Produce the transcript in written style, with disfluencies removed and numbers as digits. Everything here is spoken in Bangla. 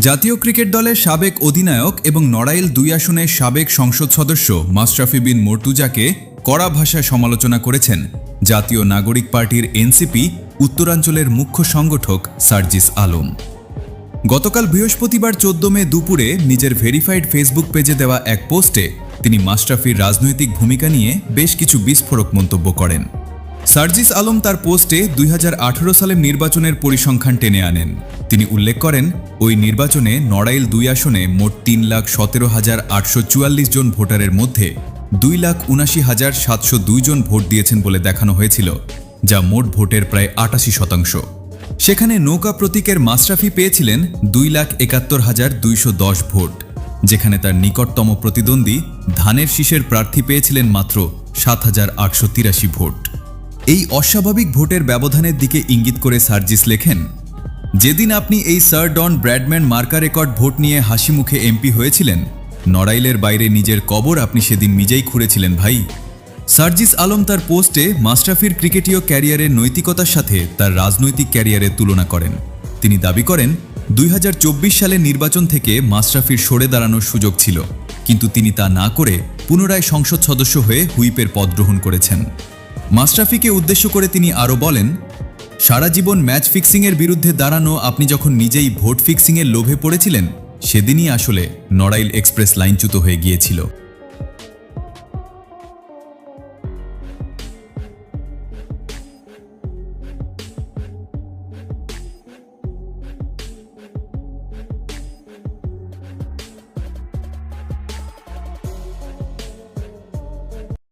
জাতীয় ক্রিকেট দলের সাবেক অধিনায়ক এবং নড়াইল ২ আসনের সাবেক সংসদ সদস্য মাশরাফি বিন মর্তুজাকে কড়া ভাষায় সমালোচনা করেছেন জাতীয় নাগরিক পার্টির এনসিপি উত্তরাঞ্চলের মুখ্য সংগঠক সার্জিস আলম। গতকাল বৃহস্পতিবার ১৪ মে দুপুরে নিজের ভেরিফাইড ফেসবুক পেজে দেওয়া এক পোস্টে তিনি মাশরাফির রাজনৈতিক ভূমিকা নিয়ে বেশ কিছু বিস্ফোরক মন্তব্য করেন। সার্জিস আলম তার পোস্টে ২০১৮ সালের নির্বাচনের পরিসংখ্যান টেনে আনেন। তিনি উল্লেখ করেন, ওই নির্বাচনে নড়াইল ২ আসনে মোট ৩,১৭,৮৪৪ জন ভোটারের মধ্যে ২,৭৯,৭০২ জন ভোট দিয়েছেন বলে দেখানো হয়েছিল, যা মোট ভোটের প্রায় ৮৮%। সেখানে নৌকা প্রতীকের মাশরাফি পেয়েছিলেন ২,৭১,২১০ ভোট, যেখানে তার নিকটতম প্রতিদ্বন্দ্বী ধানের শীষের প্রার্থী পেয়েছিলেন মাত্র ৭,৮৮৩ ভোট। এই অস্বাভাবিক ভোটের ব্যবধানের দিকে ইঙ্গিত করে সার্জিস লেখেন, যেদিন আপনি এই স্যার ডন ব্র্যাডম্যান মার্কা রেকর্ড ভোট নিয়ে হাসি মুখে এমপি হয়েছিলেন, নড়াইলের বাইরে নিজের কবর আপনি সেদিন নিজেই খুঁড়েছিলেন ভাই। সার্জিস আলম তার পোস্টে মাশরাফির ক্রিকেটীয় ক্যারিয়ারের নৈতিকতার সাথে তার রাজনৈতিক ক্যারিয়ারের তুলনা করেন। তিনি দাবি করেন, ২০২৪ সালের নির্বাচন থেকে মাশরাফির সরে দাঁড়ানোর সুযোগ ছিল, কিন্তু তিনি তা না করে পুনরায় সংসদ সদস্য হয়ে হুইপের পদ গ্রহণ করেছেন। মাশরাফিকে উদ্দেশ্য করে তিনি আরও বলেন, সারা জীবন ম্যাচ ফিক্সিংয়ের বিরুদ্ধে দাঁড়ানো আপনি যখন নিজেই ভোট ফিক্সিংয়ের লোভে পড়েছিলেন, সেদিনই আসলে নড়াইল এক্সপ্রেস লাইনচ্যুত হয়ে গিয়েছিল।